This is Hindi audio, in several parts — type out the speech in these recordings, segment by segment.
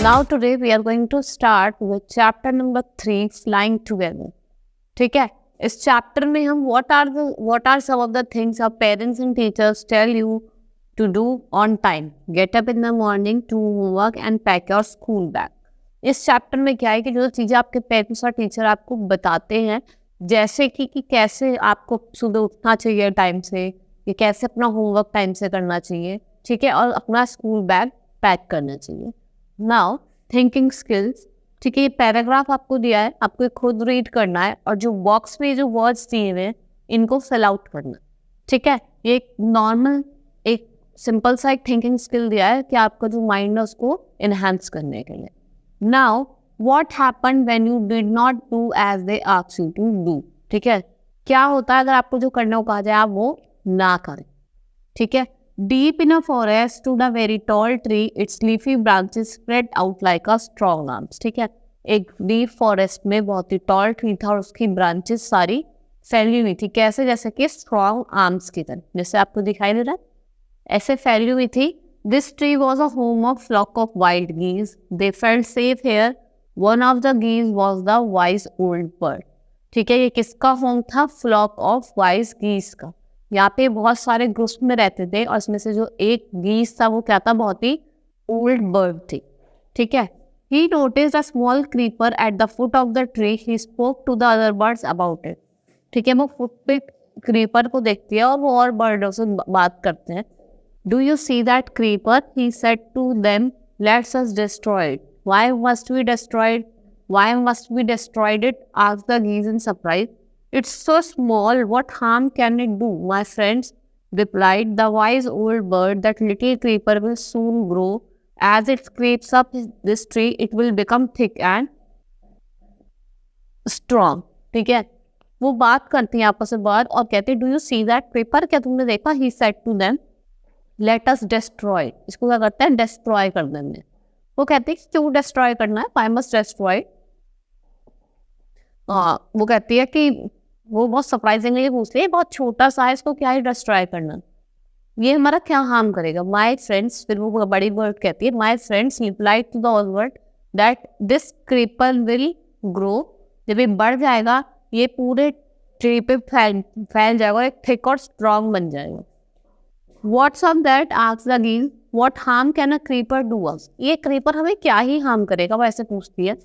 Now today we are going to start with chapter number 3, flying together. ठीक है, इस चैप्टर में हम what are some of the things our parents and teachers tell you to do on time. Get up in the morning, do homework and pack your school bag. इस चैप्टर में क्या है कि जो चीज़ें आपके पेरेंट्स और टीचर आपको बताते हैं, जैसे कि कैसे आपको सुबह उठना चाहिए टाइम से, कि कैसे अपना होमवर्क टाइम से करना चाहिए, ठीक है, और अपना स्कूल बैग पैक करना चाहिए. नाउ थिंकिंग स्किल्स, ठीक है, ये पैराग्राफ आपको दिया है, आपको खुद रीड करना है और जो बॉक्स में जो वर्ड्स दिए हुए हैं इनको फिल आउट करना. ठीक है, ये एक नॉर्मल एक सिंपल सा एक थिंकिंग स्किल दिया है कि आपका जो माइंड है उसको इनहेंस करने के लिए. Now what happened when you did not do as they asked you to do. ठीक है, क्या होता है अगर आपको जो करने को कहा जाए आप वो ना करें. ठीक है, deep in a forest stood a very tall tree, its leafy branches spread out like a strong arms. ठीक है, एक डीप फॉरेस्ट में बहुत ही टॉल ट्री था और उसकी ब्रांचेस सारी फैली हुई थी. कैसे? जैसे कि स्ट्रॉन्ग आर्म्स की तरह, जैसे आपको दिखाई दे रहा है ऐसे फैली हुई थी. This tree was a home of flock of wild geese. They felt safe here. One of the geese was the wise old bird. ठीक है, ये किसका होम था? फ्लॉक ऑफ वाइज गीज का. यहाँ पे बहुत सारे ग्रुप्स में रहते थे और इसमें से जो एक गीस था वो क्या था? बहुत ही ओल्ड बर्ड थी. ठीक है, he noticed a small creeper at the foot of the tree. He spoke to the other birds about it. ठीक है, वो फुट पे क्रीपर को देखती है और वो और बर्डों से बात करते हैं. Do you see that creeper? He said to them, let's us destroy it. Why must we destroy it? Why must we destroy it? Asked the geese in surprise. It's so small, what harm can it do? My friends, replied the wise old bird, that little creeper will soon grow. As it creeps up this tree, it will become thick and strong. ठीक है, वो बात करती है आपस में बात और कहते हैं, do you see that creeper? क्या तुमने देखा? He said to them, let us destroy. इसको क्या करते हैं? Destroy कर देंगे. वो कहते हैं क्यों destroy करना है? Why must destroy? वो कहती है कि वो बहुत सरप्राइजिंगली पूछती है, बहुत छोटा सा है, इसको क्या ही डिस्ट्रॉय करना, ये हमारा क्या हार्म करेगा? माय फ्रेंड्स, फिर वो बड़ी बर्ड कहती है, my friends replied to the old bird that this creeper will grow. जब ये बढ़ जाएगा ये पूरे ट्री पे फैल जाएगा, एक थिक और स्ट्रॉन्ग बन जाएगा. What's of that? Asked the geese. What harm can a creeper do us? ये क्रीपर हमें क्या ही हार्म करेगा? वो ऐसे पूछती है.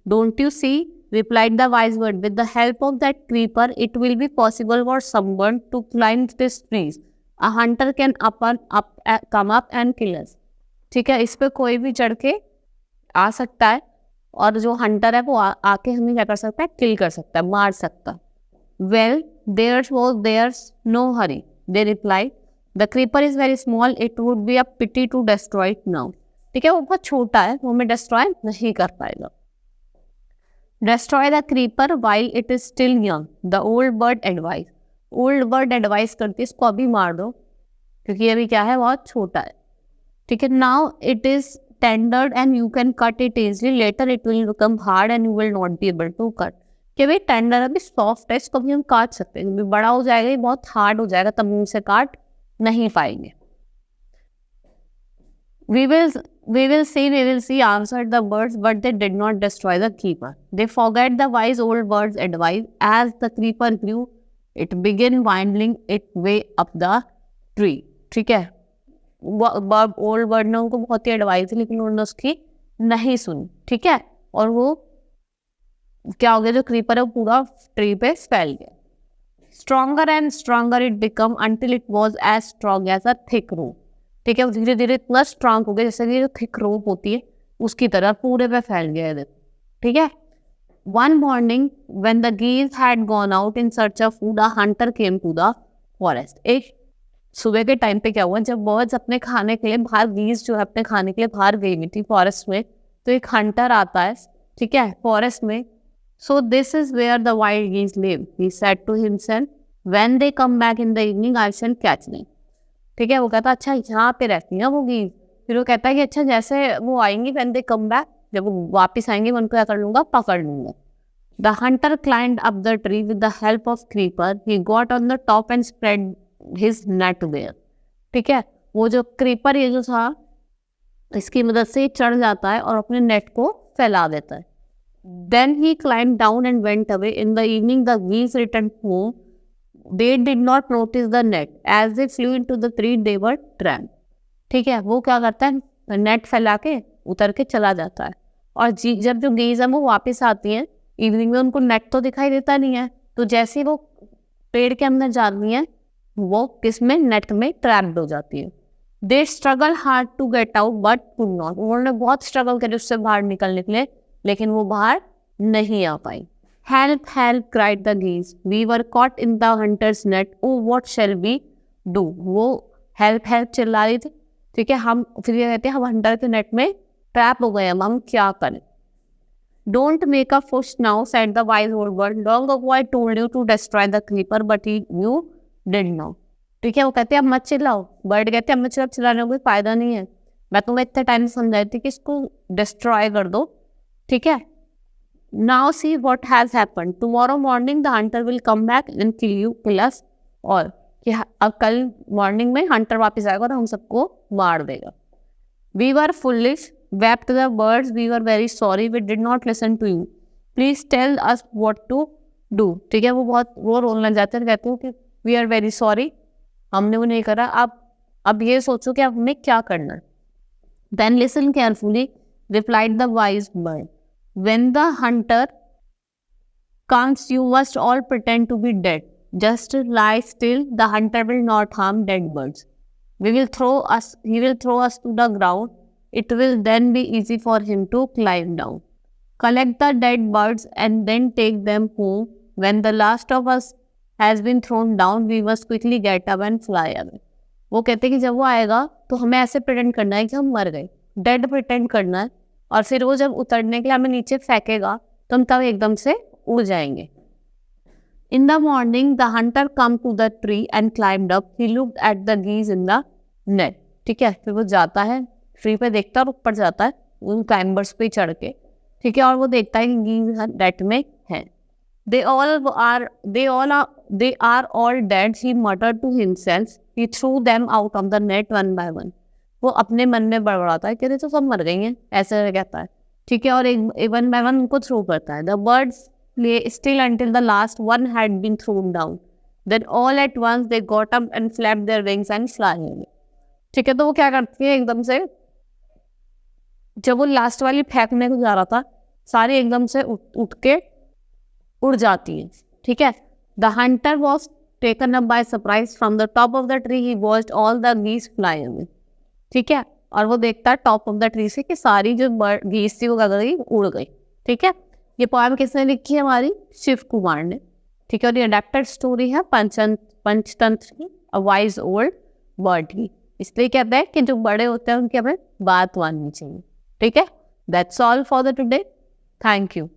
Don't you see, replied the wise bird, with the help of that creeper it will be possible for someone to climb these trees. A hunter can come up and kill us. ठीक है, इस पे कोई भी चढ़ के आ सकता है और जो हंटर है वो आके हमें क्या कर सकता है? किल कर सकता है, मार सकता है. Well, there's no hurry, they replied. The creeper is very small, it would be a pity to destroy it now. ठीक है, वो बहुत छोटा है, वो हमें डिस्ट्रॉय नहीं कर पाएगा. Destroy the creeper while it is still young, the old bird advised. Old bird advice करती है इसको अभी मार दो क्योंकि अभी क्या है? बहुत छोटा है. ठीक है, now it is tendered and you can cut it easily. Later it will become hard and you will not be able to cut. कि भाई टेंडर अभी सॉफ्ट है, इसको भी हम काट सकते हैं, अभी बड़ा हो जाएगा ये बहुत हार्ड हो जाएगा, तब हम इसे काट नहीं पाएंगे. We will see, answered the birds, but they did not destroy the creeper. They forgot the wise old bird's advice. As the creeper grew, it began winding its way up the tree. ठीक है, ओल्ड बर्ड ने उनको बहुत ही एडवाइस दी लेकिन उन्होंने उसकी नहीं सुनी. ठीक है, और वो क्या हो गया? जो क्रीपर है वो पूरा ट्री पे फैल गया. Stronger and stronger it became until it was as strong as a thick rope. ठीक है, धीरे धीरे इतना स्ट्रांग हो गया जैसे कि जो थिक रोप होती है उसकी तरह पूरे पे फैल गया है. ठीक है, one morning when the geese had gone out in search of food, a hunter came to the forest. एक सुबह के टाइम पे क्या हुआ, जब बर्ड्स अपने खाने के लिए बाहर, गीज जो है अपने खाने के लिए बाहर गई हुई थी फॉरेस्ट में, तो एक हंटर आता है. ठीक है, फॉरेस्ट में. So this is where the wild geese live, he said to himself, when they come back in the evening I shall catch them. ठीक है, वो कहता अच्छा यहाँ पे रहती है वो गीज. फिर वो कहता है कि अच्छा जैसे वो आएंगी, व्हेन दे कम बैक, जब वो वापस आएंगे मैं उनको क्या कर लूँगा? पकड़ लूँगा. The hunter climbed up the tree with the help of creeper. He got on the top and spread his net there. ठीक है, वो जो क्रीपर ये जो था इसकी मदद से चढ़ जाता है और अपने नेट को फैला देता है. Then he climbed down and went away. In the evening, the geese returned home. They did not notice the net. As they flew into the tree, they were trapped. ठीक है, वो क्या करता है, नेट फैला के उतर के चला जाता है. और जब जो गेज है वो वापस आती हैं इवनिंग में, उनको नेट तो दिखाई देता नहीं है. तो जैसे ही वो पेड़ के अंदर जाती हैं, वो किसमें, नेट में ट्रैप्ड हो जाती है. They struggle hard to get out but could not. उन्होंने बहुत स्ट्रगल करे उससे बाहर निकलने के लिए, लेकिन वो बाहर नहीं आ पाई. Help help cried the geese. We were caught in the hunter's net. Oh what shall we do. वो हेल्प हेल्प चिल्ला रही थी. ठीक है, हम फिर ये कहते हैं हम हंटर के नेट में ट्रैप हो गए, हम क्या करें. Don't make a fuss now said the wise old bird. Long ago I told you to destroy the creeper but you did not. ठीक है, वो कहते हैं अब मत चिल्लाओ. बर्ड कहते हैं अब मत चिल्लाओ, चिल्लाने का कोई फायदा नहीं है. मैं तुम्हें इतने टाइम से समझाई थी कि इसको डिस्ट्रॉय कर दो. ठीक है, now see what has happened. Tomorrow morning the Hunter will come back and kill us all. कि अब कल मॉर्निंग में हंटर वापस आएगा और हम सबको मार देगा. We were foolish wept the birds. We were very sorry. We did not listen to you. Please tell us what to do. ठीक है, वो रोने लग जाते हैं, कहते हो कि we are very sorry, हमने वो नहीं करा, अब ये सोचो कि अब हमें क्या करना है. Then listen carefully, replied the wise bird. When the hunter comes, you must all pretend to be dead. Just lie still. The hunter will not harm dead birds. He will throw us to the ground. It will then be easy for him to climb down. Collect the dead birds and then take them home. When the last of us has been thrown down, we must quickly get up and fly away. वो कहते हैं कि जब वो आएगा तो हमें ऐसे प्रिटेंड करना है कि हम मर गए, डेड प्रिटेंड करना है, और फिर वो जब उतरने के लिए हमें नीचे फेंकेगा तो हम तब एकदम से उड़ जाएंगे. In the morning, the hunter come to the tree and climbed up. He looked at the geese in the net. ठीक है, फिर वो जाता है ट्री पे, देखता है और ऊपर जाता है उन क्लाइंबर्स पे चढ़ के. ठीक है, और वो देखता है कि गीज नेट में है. They are all dead. He muttered to himself. He threw them out of the net one by one. वो अपने मन में बड़बड़ाता है, कहते तो सब मर गई हैं, ऐसे कहता है. ठीक है, और एक वन बाय वन उनको थ्रो करता है. The birds lay still until the last one had been thrown down. Then all at once they got up and flapped their wings and flew away. ठीक है, तो वो क्या करती है, एकदम से जब वो लास्ट वाली फेंकने को जा रहा था, सारी एकदम से उठ के उड़ जाती है. ठीक है, the hunter was taken up by surprise. From the top of the tree he watched all the geese fly away. ठीक है, और वो देखता है टॉप ऑफ द ट्री से कि सारी जो गीज थी वो क्या गई, उड़ गई. ठीक है, ये पोएम किसने लिखी है, हमारी शिव कुमार ने. ठीक है, और ये अडेप्टेड स्टोरी है पंचतंत्र की, अ वाइज ओल्ड बर्ड की. इसलिए कहते हैं कि जो बड़े होते हैं उनकी हमें बात माननी चाहिए. ठीक है, that's all for the today. Thank you.